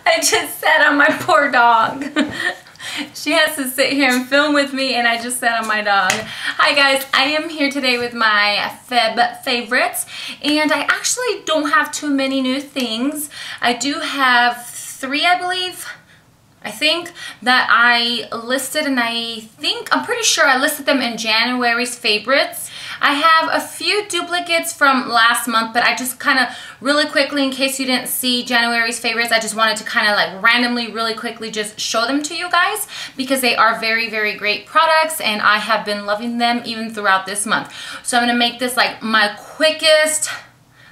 I just sat on my poor dog. She has to sit here and film with me, and I just sat on my dog. Hi guys, I am here today with my Feb favorites, and I actually don't have too many new things. I do have 3, I believe. I think that I listed, and I'm pretty sure I listed them in January's favorites. I have a few duplicates from last month, but I just kind of really quickly, in case you didn't see January's favorites, I just wanted to kind of like randomly, really quickly just show them to you guys because they are very, very great products and I have been loving them even throughout this month. So I'm going to make this like my quickest,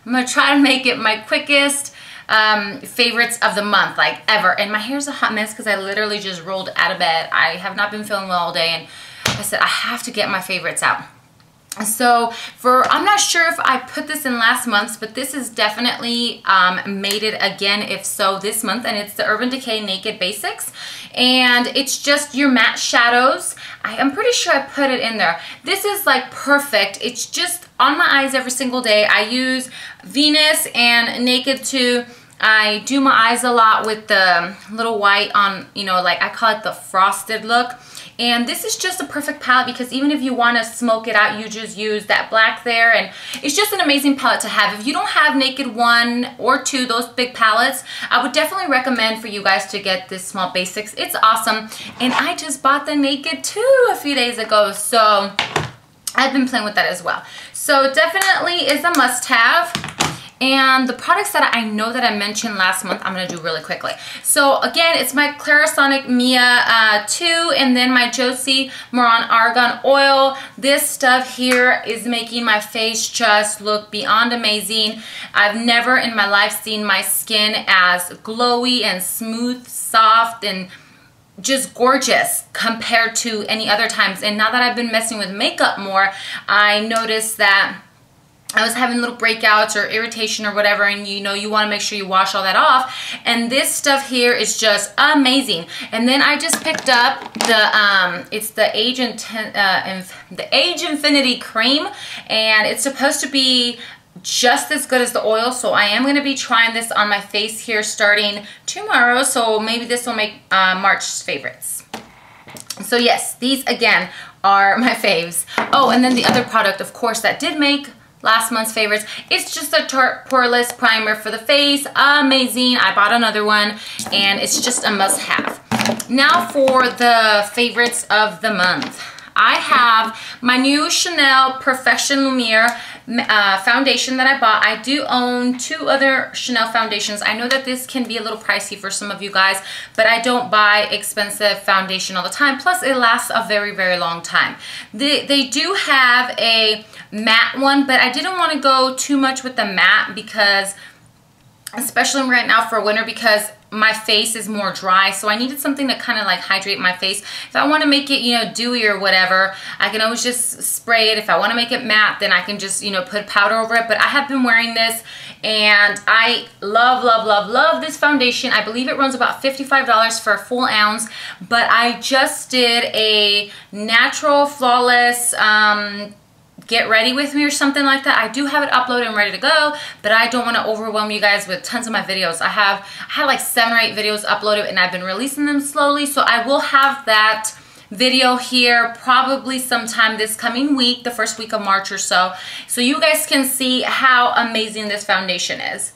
I'm going to try to make it my quickest favorites of the month, like ever. And my hair's a hot mess because I literally just rolled out of bed. I have not been feeling well all day, and I said I have to get my favorites out. So I'm not sure if I put this in last month's, but this is definitely made it again, if so, this month, and it's the Urban Decay Naked Basics, and it's just your matte shadows. I'm pretty sure I put it in there. This is like perfect. It's just on my eyes every single day. I use Venus and Naked too. I do my eyes a lot with the little white on, you know, like I call it the frosted look. And this is just a perfect palette because even if you want to smoke it out, you just use that black there, and it's just an amazing palette to have. If you don't have Naked 1 or 2, those big palettes, I would definitely recommend for you guys to get this Small Basics. It's awesome, and I just bought the Naked 2 a few days ago, so I've been playing with that as well. So definitely is a must-have. And the products that I know that I mentioned last month, I'm going to do really quickly. So again, it's my Clarisonic Mia 2 and then my Josie Maran Argan Oil. This stuff here is making my face just look beyond amazing. I've never in my life seen my skin as glowy and smooth, soft, and just gorgeous compared to any other times. And now that I've been messing with makeup more, I noticed that I was having little breakouts or irritation or whatever, and you know you want to make sure you wash all that off. And this stuff here is just amazing. And then I just picked up the it's the Age Infinity Cream, and it's supposed to be just as good as the oil. So I am going to be trying this on my face here starting tomorrow. So maybe this will make March's favorites. So yes, these again are my faves. Oh, and then the other product, of course, that did make last month's favorites. It's just a Tarte Poreless Primer for the face. Amazing. I bought another one, and it's just a must-have. Now for the favorites of the month. I have my new Chanel Perfection Lumiere foundation that I bought. I do own 2 other Chanel foundations. I know that this can be a little pricey for some of you guys, but I don't buy expensive foundation all the time. Plus, it lasts a very, very long time. They do have a matte one, but I didn't want to go too much with the matte because, especially right now for winter, because my face is more dry, so I needed something to kind of like hydrate my face. If I want to make it, you know, dewy or whatever, I can always just spray it. If I want to make it matte, then I can just, you know, put powder over it. But I have been wearing this, and I love, love, love, love this foundation. I believe it runs about $55 for a full ounce, but I just did a natural flawless get ready with me or something like that. I do have it uploaded and ready to go, but I don't want to overwhelm you guys with tons of my videos. I had like 7 or 8 videos uploaded, and I've been releasing them slowly, so I will have that video here probably sometime this coming week, the first week of March or so you guys can see how amazing this foundation is.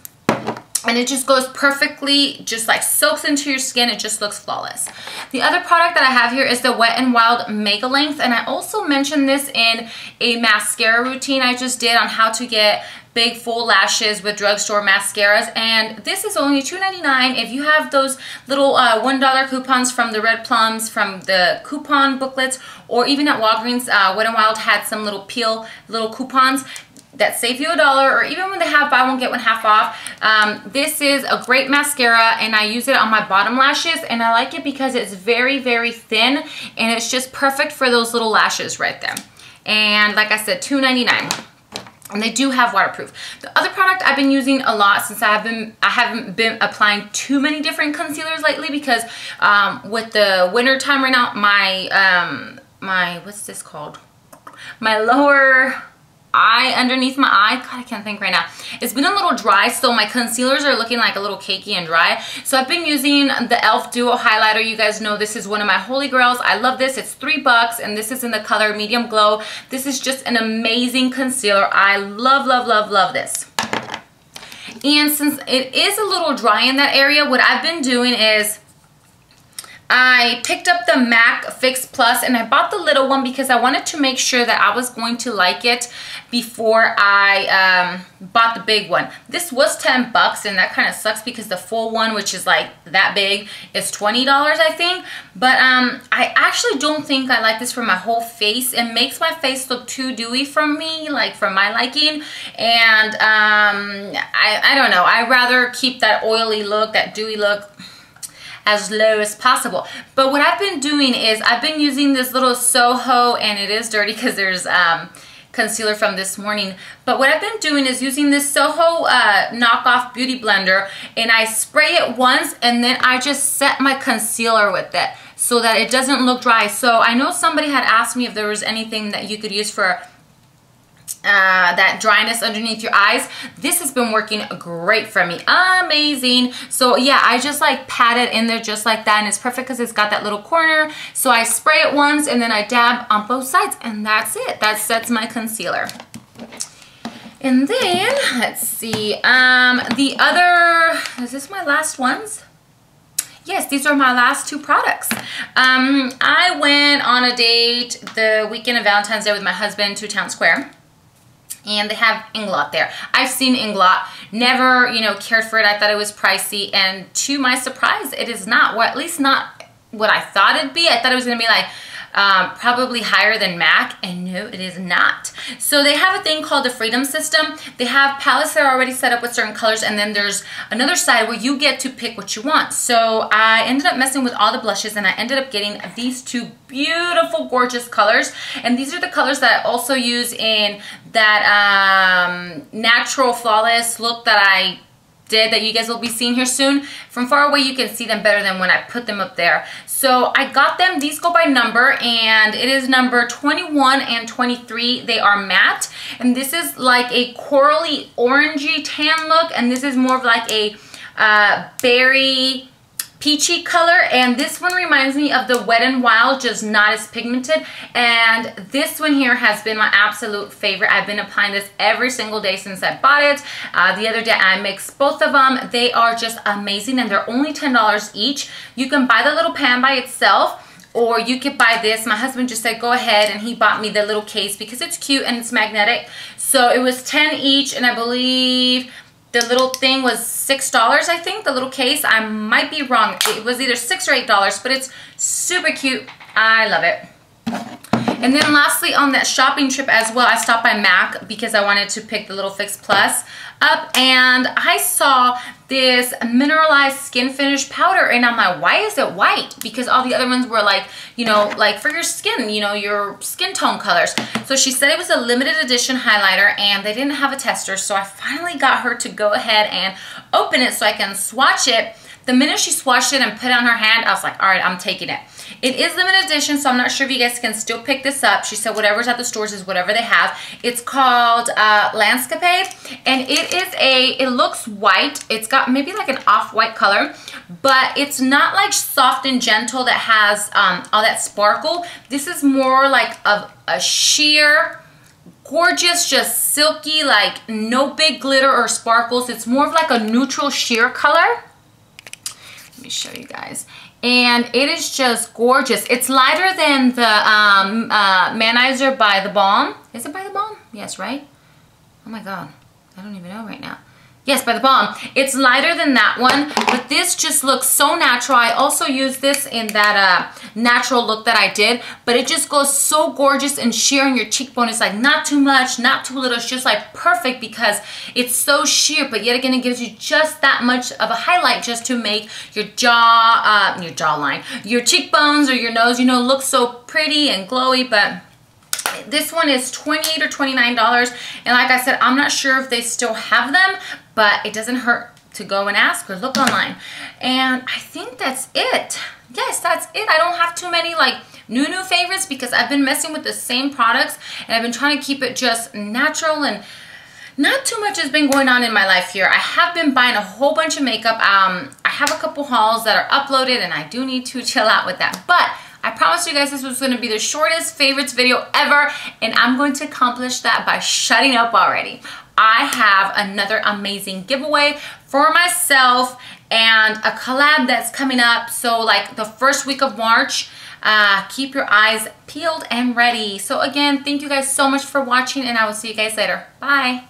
And it just goes perfectly, just like soaks into your skin. It just looks flawless. The other product that I have here is the Wet n Wild Mega Length, and I also mentioned this in a mascara routine I just did on how to get big full lashes with drugstore mascaras, and this is only $2.99. If you have those little $1 coupons from the Red Plums, from the coupon booklets, or even at Walgreens, Wet n Wild had some little little coupons that save you $1, or even when they have buy one get one half off. This is a great mascara, and I use it on my bottom lashes, and I like it because it's very, very thin, and it's just perfect for those little lashes right there. And like I said, $2.99. And they do have waterproof. The other product I've been using a lot since I haven't been applying too many different concealers lately, because with the winter time right now, my what's this called? My lower eye underneath my eye. God, I can't think right now. It's been a little dry, so my concealers are looking like a little cakey and dry. So I've been using the e.l.f. Duo Highlighter. You guys know this is one of my holy grails. I love this. It's $3 and this is in the color Medium Glow. This is just an amazing concealer. I love, love, love, love this. And since it is a little dry in that area, what I've been doing is I picked up the MAC Fix Plus and I bought the little one because I wanted to make sure that I was going to like it before I bought the big one. This was $10 and that kind of sucks because the full one, which is like that big, is $20 I think. But I actually don't think I like this for my whole face. It makes my face look too dewy for me, like for my liking. And I don't know. I'd rather keep that oily look, that dewy look, as low as possible. But what I've been doing is I've been using this little Soho, and it is dirty because there's concealer from this morning. But what I've been doing is using this Soho knockoff beauty blender, and I spray it once and then I just set my concealer with it so that it doesn't look dry. So I know somebody had asked me if there was anything that you could use for that dryness underneath your eyes. This has been working great for me. Amazing. So yeah, I just like pat it in there just like that, and it's perfect because it's got that little corner. So I spray it once and then I dab on both sides, and that's it. That sets my concealer. And then let's see, the other, is this my last ones? Yes, these are my last two products. I went on a date the weekend of Valentine's Day with my husband to Town Square. And they have Inglot there. I've seen Inglot, never, you know, cared for it. I thought it was pricey, and to my surprise, it is not. Well, at least not what I thought it'd be. I thought it was gonna be like probably higher than MAC, and no, it is not. So they have a thing called the Freedom System. They have palettes that are already set up with certain colors, and then there's another side where you get to pick what you want. So I ended up messing with all the blushes, and I ended up getting these two beautiful, gorgeous colors. And these are the colors that I also use in that natural flawless look that I did, that you guys will be seeing here soon. From far away you can see them better than when I put them up there. So I got them. These go by number, and it is number 21 and 23. They are matte, and this is like a corally orangey tan look, and this is more of like a berry peachy color, and this one reminds me of the Wet n Wild, just not as pigmented. And this one here has been my absolute favorite. I've been applying this every single day since I bought it. The other day I mixed both of them. They are just amazing, and they're only $10 each. You can buy the little pan by itself, or you could buy this. My husband just said go ahead, and he bought me the little case because it's cute and it's magnetic. So it was 10 each, and I believe the little thing was $6, I think, the little case. I might be wrong. It was either $6 or $8, but it's super cute. I love it. And then lastly, on that shopping trip as well, I stopped by MAC because I wanted to pick the little Fix Plus up, and I saw this mineralized skin finish powder, and I'm like, why is it white? Because all the other ones were like, you know, like for your skin, you know, your skin tone colors. So she said it was a limited edition highlighter, and they didn't have a tester, so I finally got her to go ahead and open it so I can swatch it. The minute she swatched it and put it on her hand, I was like, all right, I'm taking it. It is limited edition, so I'm not sure if you guys can still pick this up. She said whatever's at the stores is whatever they have. It's called Lanscapade, and it looks white. It's got maybe like an off-white color, but it's not like soft and gentle that has all that sparkle. This is more like a sheer, gorgeous, just silky, like no big glitter or sparkles. It's more of like a neutral sheer color. Let me show you guys. And it is just gorgeous. It's lighter than the Manizer by The Balm. Is it by The Balm? Yes, right? Oh my god. I don't even know right now. Yes, by The Balm. It's lighter than that one, but this just looks so natural. I also used this in that natural look that I did, but it just goes so gorgeous and sheer on your cheekbone. It's like not too much, not too little. It's just like perfect because it's so sheer, but yet again, it gives you just that much of a highlight just to make your jaw, your jawline, your cheekbones or your nose, you know, look so pretty and glowy. But this one is $28 or $29, and like I said, I'm not sure if they still have them, but it doesn't hurt to go and ask or look online. And I think that's it. Yes, that's it. I don't have too many like new favorites because I've been messing with the same products and I've been trying to keep it just natural, and not too much has been going on in my life here. I have been buying a whole bunch of makeup. I have a couple hauls that are uploaded and I do need to chill out with that. But I promised you guys this was going to be the shortest favorites video ever, and I'm going to accomplish that by shutting up already. I have another amazing giveaway for myself and a collab that's coming up. So like the first week of March, keep your eyes peeled and ready. So again, thank you guys so much for watching, and I will see you guys later. Bye.